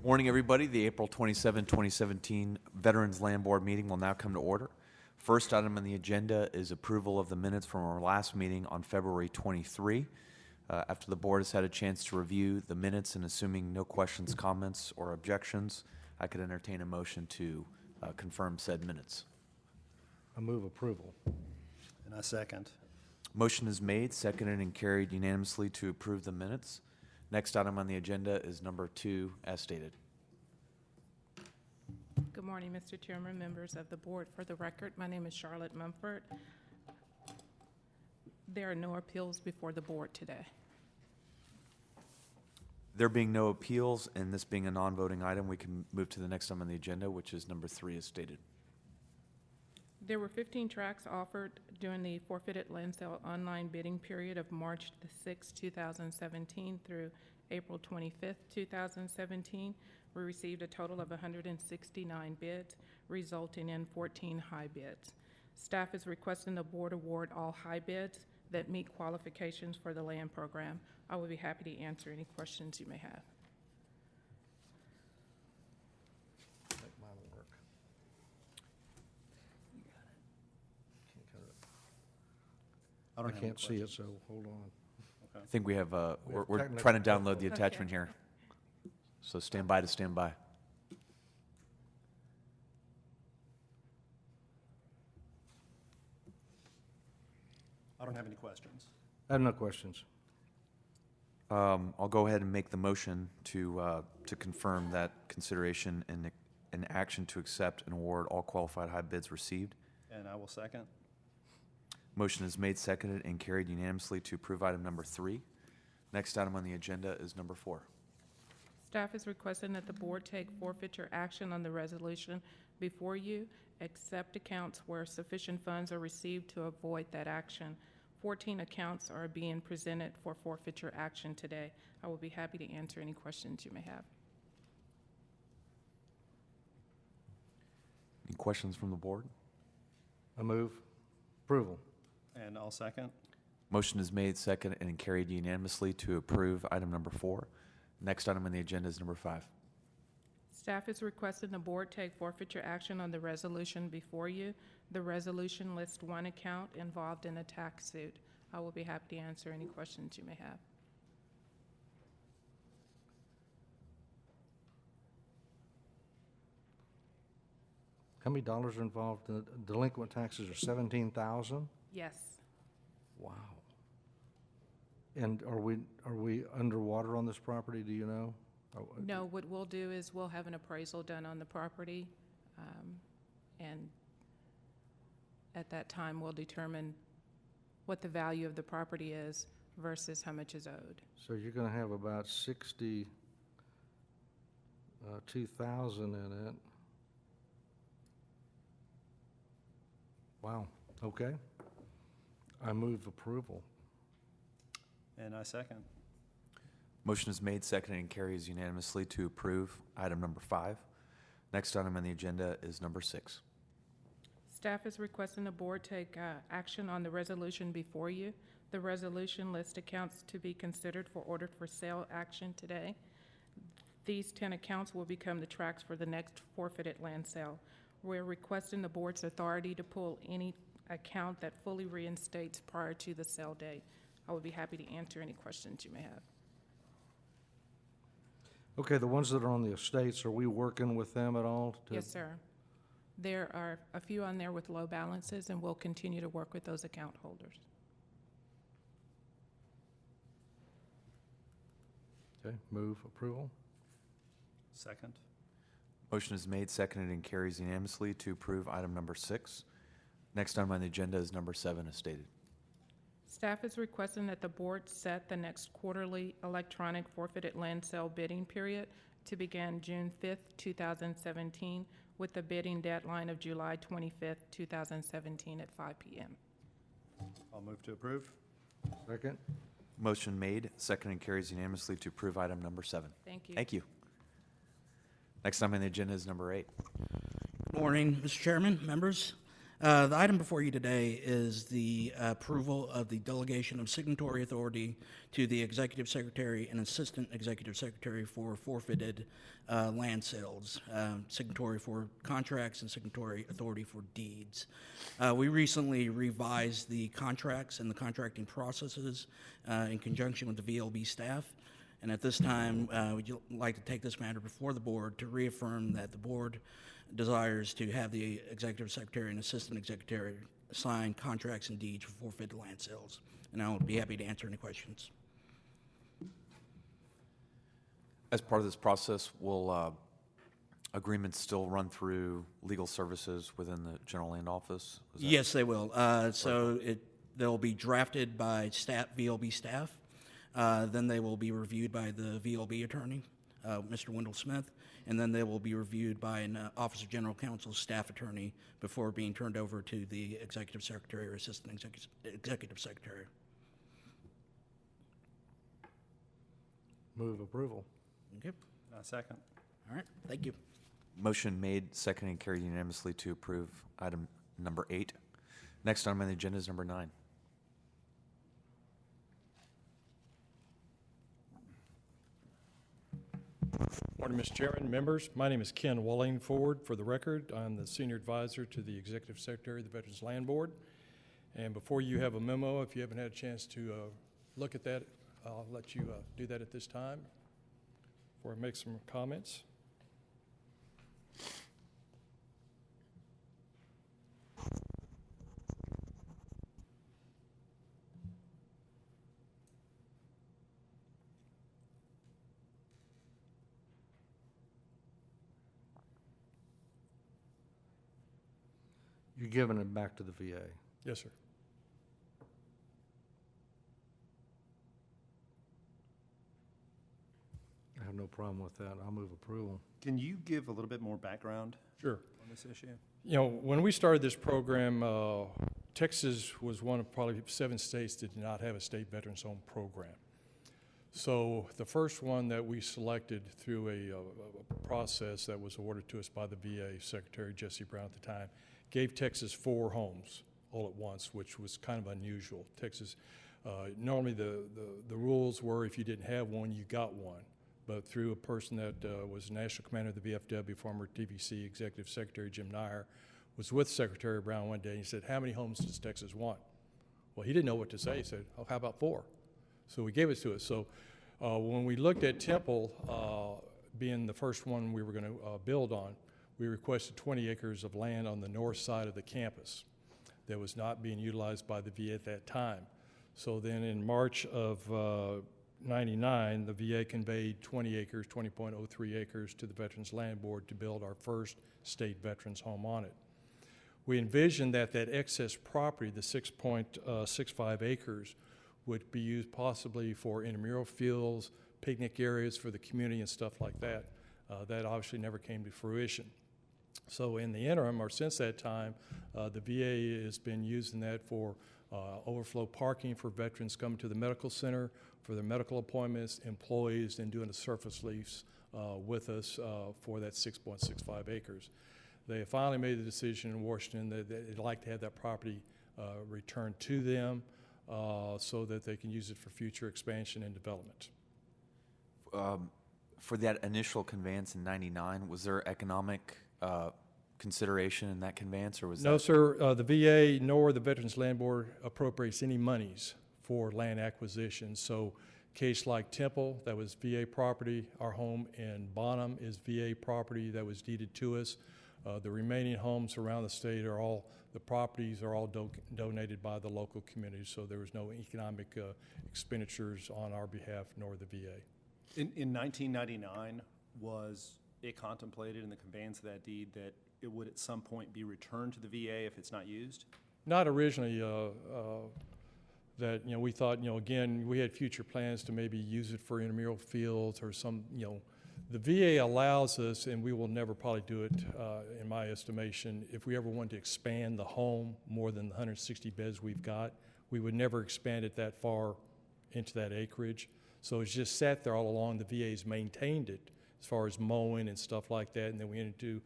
Good morning, everybody. The April 27, 2017 Veterans Land Board meeting will now come to order. First item on the agenda is approval of the minutes from our last meeting on February 23. After the board has had a chance to review the minutes and assuming no questions, comments, or objections, I could entertain a motion to confirm said minutes. I move approval. And I second. Motion is made, seconded, and carried unanimously to approve the minutes. Next item on the agenda is number 2, as stated. Good morning, Mr. Chairman, members of the board. For the record, my name is Charlotte Mumford. There are no appeals before the board today. There being no appeals and this being a non-voting item, we can move to the next item on the agenda, which is number 3, as stated. There were 15 tracts offered during the forfeited land sale online bidding period of March the 6th, 2017 through April 25th, 2017. We received a total of 169 bids, resulting in 14 high bids. Staff is requesting the board award all high bids that meet qualifications for the land program. I will be happy to answer any questions you may have. I think mine will work. I I don't have any can't see it, questions. so hold on. I think we have, we're technical trying to download the difficulties. attachment here. So stand by to stand by. I don't have any questions. I have no questions. I'll go ahead and make the motion to confirm that consideration and action to accept and award all qualified high bids received. And I will second. Motion is made, seconded, and carried unanimously to approve item number 3. Next item on the agenda is number 4. Staff is requesting that the board take forfeiture action on the resolution before you, accept accounts where sufficient funds are received to avoid that action. 14 accounts are being presented for forfeiture action today. I will be happy to answer any questions you may have. Any questions from the board? I move approval. And I'll second. Motion is made, seconded, and carried unanimously to approve item number 4. Next item on the agenda is number 5. Staff is requesting the board take forfeiture action on the resolution before you. The resolution lists one account involved in a tax suit. I will be happy to answer any questions you may have. How many dollars are involved? The delinquent taxes are 17,000? Yes. Wow. And are we underwater on this property, do you know? No, what we'll do is we'll have an appraisal done on the property, and at that time, we'll determine what the value of the property is versus how much is owed. So you're gonna have about 62,000 in it. Wow, okay. I move approval. And I second. Motion is made, seconded, and carries unanimously to approve item number 5. Next item on the agenda is number 6. Staff is requesting the board take action on the resolution before you. The resolution lists accounts to be considered for ordered for sale action today. These 10 accounts will become the tracts for the next forfeited land sale. We're requesting the board's authority to pull any account that fully reinstates prior to the sale date. I would be happy to answer any questions you may have. Okay, the ones that are on the estates, are we working with them at all? Yes, sir. There are a few on there with low balances, and we'll continue to work with those account holders. Okay, move approval. Second. Motion is made, seconded, and carries unanimously to approve item number 6. Next item on the agenda is number 7, as stated. Staff is requesting that the board set the next quarterly electronic forfeited land sale bidding period to begin June 5th, 2017, with the bidding deadline of July 25th, 2017 at 5 p.m. I'll move to approve. Second. Motion made, seconded, and carries unanimously to approve item number 7. Thank you. Thank you. Next item on the agenda is number 8. Good morning, Mr. Chairman, members. The item before you today is the approval of the delegation of signatory authority to the Executive Secretary and Assistant Executive Secretary for forfeited land sales, signatory for contracts and signatory authority for deeds. We recently revised the contracts and the contracting processes in conjunction with the VLB staff. And at this time, we'd like to take this matter before the board to reaffirm that the board desires to have the executive secretary and assistant executive sign contracts and deeds for forfeited land sales. And I'll be happy to answer any questions. As part of this process, will agreements still run through legal services within the general land office? Is that- Yes, they will. They'll be drafted by staff, VLB staff. Then they will be reviewed by the VLB attorney, Mr. Wendell Smith, and then they will be reviewed by an Office of General Counsel's staff attorney before being turned over to the executive secretary or assistant executive secretary. Move approval. Okay. Second. All right. Thank you. Motion made, seconded, and carried unanimously to approve item number 8. Next item on the agenda is number 9. Morning, Mr. Chairman, members. My name is Ken Wallingford. For the record, I'm the Senior Advisor to the Executive Secretary of the Veterans Land Board. And before you have a memo, if you haven't had a chance to look at that, I'll let you do that at this time before I make some comments. You're giving it back to the VA. Yes, sir. I have no problem with that. I'll move approval. Can you give a little bit more background Sure. on this issue? You know, when we started this program, Texas was one of probably 7 states that did not have a state veterans home program. So the first one that we selected through a process that was awarded to us by the VA Secretary Jesse Brown at the time gave Texas 4 homes all at once, which was kind of unusual. Texas, normally the rules were if you didn't have one, you got one. But through a person that was National Commander of the VFW, former TVC Executive Secretary Jim Nyer, was with Secretary Brown one day, and he said, "How many homes does Texas want?" Well, he didn't know what to say. He said, "Oh, how about 4?" So he gave it to us. So when we looked at Temple being the first one we were going to build on, we requested 20 acres of land on the north side of the campus that was not being utilized by the VA at that time. So then in March of 99, the VA conveyed 20 acres, 20.03 acres to the Veterans Land Board to build our first state veterans home on it. We envisioned that excess property, the 6.65 acres, would be used possibly for intramural fields, picnic areas for the community and stuff like that. That obviously never came to fruition. So in the interim, or since that time, the VA has been using that for overflow parking for veterans coming to the medical center, for their medical appointments, employees, and doing a surface lease with us for that 6.65 acres. They finally made the decision in Washington that they'd like to have that property returned to them so that they can use it for future expansion and development. For that initial conveyance in 99, was there economic consideration in that conveyance, or was No, that? sir. The VA nor the Veterans Land Board appropriates any monies for land acquisition. So case like Temple, that was VA property. Our home in Bonham is VA property that was deeded to us. The remaining homes around the state are all, the properties are all donated by the local community, so there was no economic expenditures on our behalf nor the VA. In 1999, was it contemplated in the conveyance of that deed that it would at some point be returned to the VA if it's not used? Not originally that, we thought, again, we had future plans to maybe use it for intramural fields or some, the VA allows us, and we will never probably do it, in my estimation, if we ever want to expand the home more than the 160 beds we've got, we would never expand it that far into that acreage. So it's just sat there all along. The VA's maintained it as far as mowing and stuff like that, and then we entered into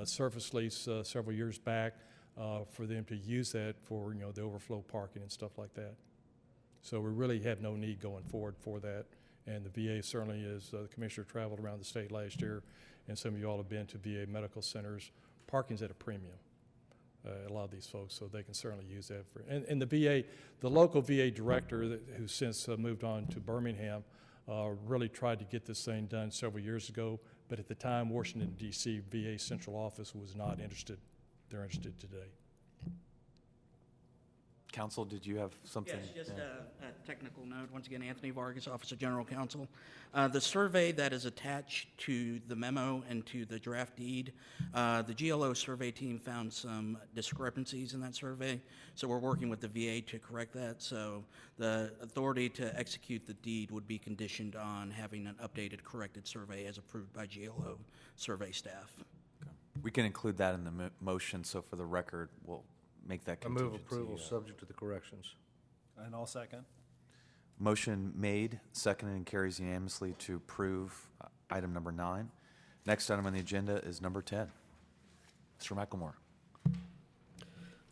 surface lease several years back for them to use that for, the overflow parking and stuff like that. So we really have no need going forward for that. And the VA certainly is, the commissioner traveled around the state last year, and some of you all have been to VA medical centers. Parking's at a premium, a lot of these folks, so they can certainly use that for, and the VA, the local VA director who's since moved on to Birmingham, really tried to get this thing done several years ago, but at the time, Washington DC VA central office was not interested. They're interested today. Counsel, did you have something? Yes, just Yeah. a technical note. Once again, Anthony Vargas, Office of General Counsel. The survey that is attached to the memo and to the draft deed, the GLO survey team found some discrepancies in that survey, so we're working with the VA to correct that. So the authority to execute the deed would be conditioned on having an updated, corrected survey as approved by GLO survey staff. We can include that in the motion, so for the record, we'll make that I move contingency. approval subject to the corrections. And I'll second. Motion made, seconded, and carries unanimously to approve item number 9. Next item on the agenda is number 10. Mr. McLemore.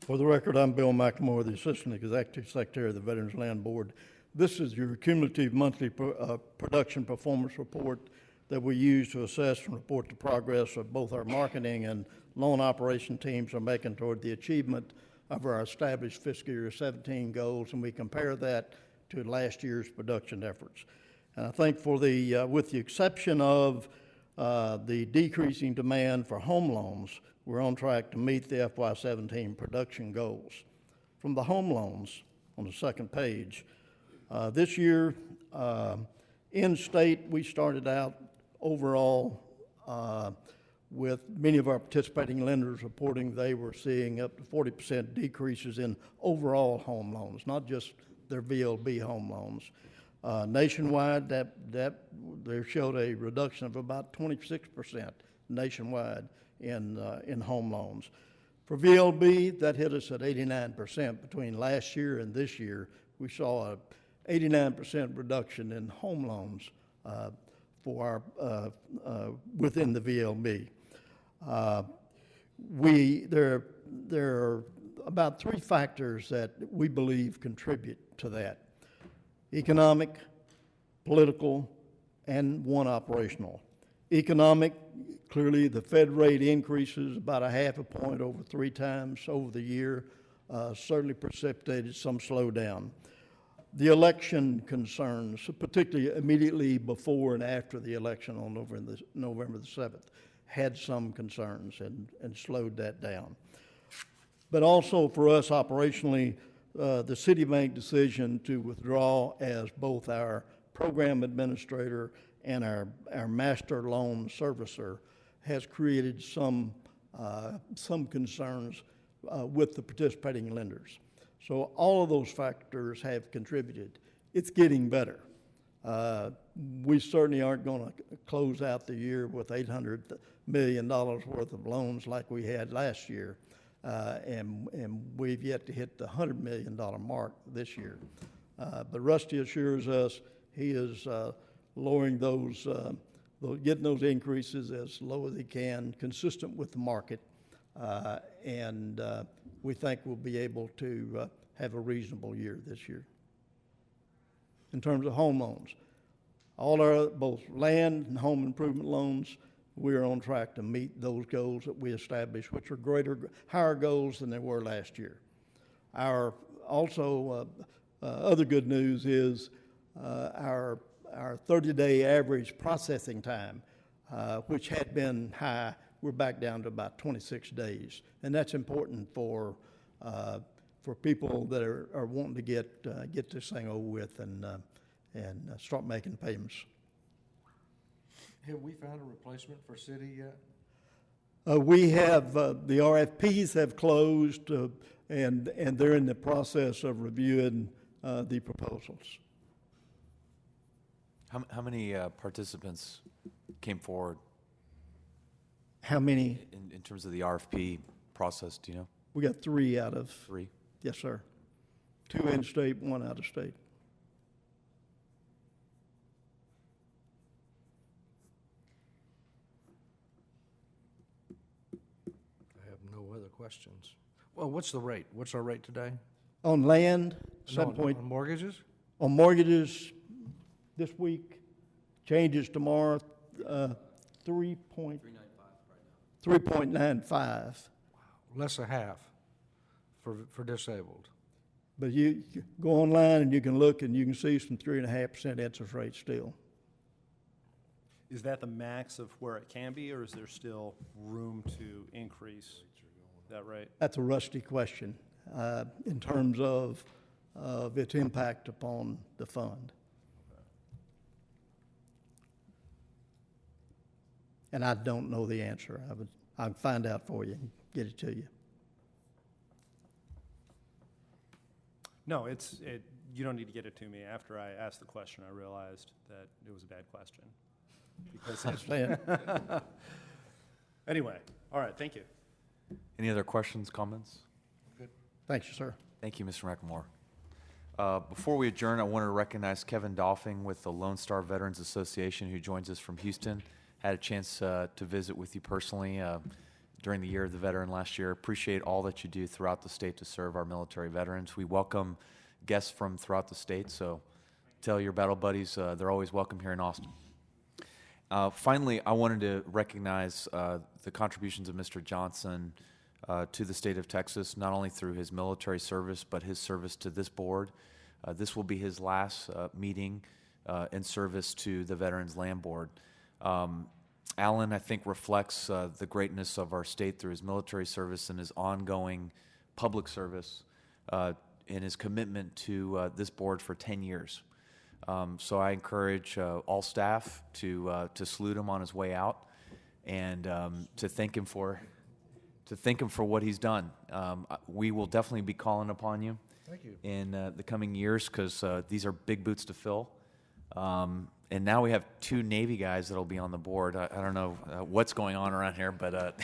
For the record, I'm Bill McLemore, the Assistant Executive Secretary of the Veterans Land Board. This is your cumulative monthly production performance report that we use to assess and report the progress of both our marketing and loan operation teams are making toward the achievement of our established fiscal year 17 goals, and we compare that to last year's production efforts. And I think for the, with the exception of the decreasing demand for home loans, we're on track to meet the FY17 production goals. From the home loans on the second page, this year, in state, we started out overall with many of our participating lenders reporting they were seeing up to 40% decreases in overall home loans, not just their VLB home loans. Nationwide, that they showed a reduction of about 26% nationwide in home loans. For VLB, that hit us at 89%. Between last year and this year, we saw a 89% reduction in home loans for our within the VLB. There are about 3 factors that we believe contribute to that: economic, political, and one operational. Economic, clearly the Fed rate increases about a half a point over 3 times over the year, certainly precipitated some slowdown. The election concerns, particularly immediately before and after the election on November the 7th, had some concerns and slowed that down. But also for us operationally, the Citibank decision to withdraw as both our program administrator and our master loan servicer has created some concerns with the participating lenders. So all of those factors have contributed. It's getting better. We certainly aren't going to close out the year with $800 million worth of loans like we had last year, and we've yet to hit the $100 million mark this year. But Rusty assures us he is lowering those, getting those increases as low as he can, consistent with the market, and we think we'll be able to have a reasonable year this year. In terms of home loans, all our both land and home improvement loans, we're on track to meet those goals that we established, which are higher goals than they were last year. Our other good news is our 30-day average processing time, which had been high, we're back down to about 26 days, and that's important for people that are wanting to get this thing over with and start making payments. Have we found a replacement for Citi yet? We have, the RFPs have closed, and they're in the process of reviewing the proposals. How many participants came forward How many? in terms of the RFP process, do you know? We got 3 out of, 3? yes, sir. 2 in-state, 1 out-of-state. I have no other questions. Well, what's the rate? What's our rate today? On land, No, 7 point, on mortgages? on mortgages, this week, changes tomorrow, 3.95. Less than half for disabled. But you go online and you can look and you can see some 3.5% interest rate still. Is that the max of where it can be, or is there still room to increase? Is that right? That's a rusty question in terms of its impact upon the fund. And I don't know the answer. I'll find out for you and get it to you. No, you don't need to get it to me. After I asked the question, I realized that it was a bad question. Because Understand? anyway, all right, thank you. Any other questions, comments? Thank you, sir. Thank you, Mr. McLemore. Before we adjourn, I want to recognize Kevin Dolphing with the Lone Star Veterans Association, who joins us from Houston. Had a chance to visit with you personally during the Year of the Veteran last year. Appreciate all that you do throughout the state to serve our military veterans. We welcome guests from throughout the state, so tell your battle buddies they're always welcome here in Austin. Finally, I wanted to recognize the contributions of Mr. Johnson to the state of Texas, not only through his military service, but his service to this board. This will be his last meeting in service to the Veterans Land Board. Alan, I think, reflects the greatness of our state through his military service and his ongoing public service and his commitment to this board for 10 years. So I encourage all staff to salute him on his way out and to thank him for what he's done. We will definitely be calling upon you. Thank you. In the coming years, because these are big boots to fill. And now we have 2 Navy guys that'll be on the board. I don't know what's going on around here, but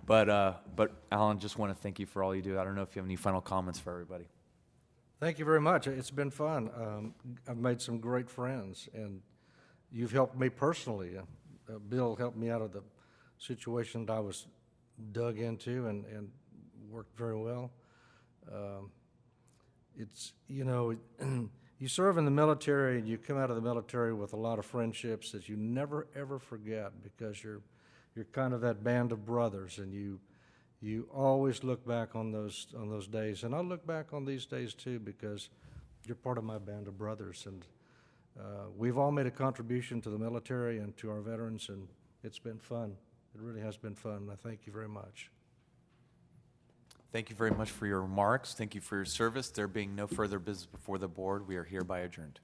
but Alan, just want to thank you for all you do. I don't know if you have any final comments for everybody. Thank you very much. It's been fun. I've made some great friends, and you've helped me personally. Bill helped me out of the situation that I was dug into and worked very well. It's, you know, you serve in the military and you come out of the military with a lot of friendships that you never, ever forget because you're kind of that band of brothers, and you always look back on those days. And I look back on these days too because you're part of my band of brothers. And we've all made a contribution to the military and to our veterans, and it's been fun. It really has been fun, and I thank you very much. Thank you very much for your remarks. Thank you for your service. There being no further business before the board, we are hereby adjourned.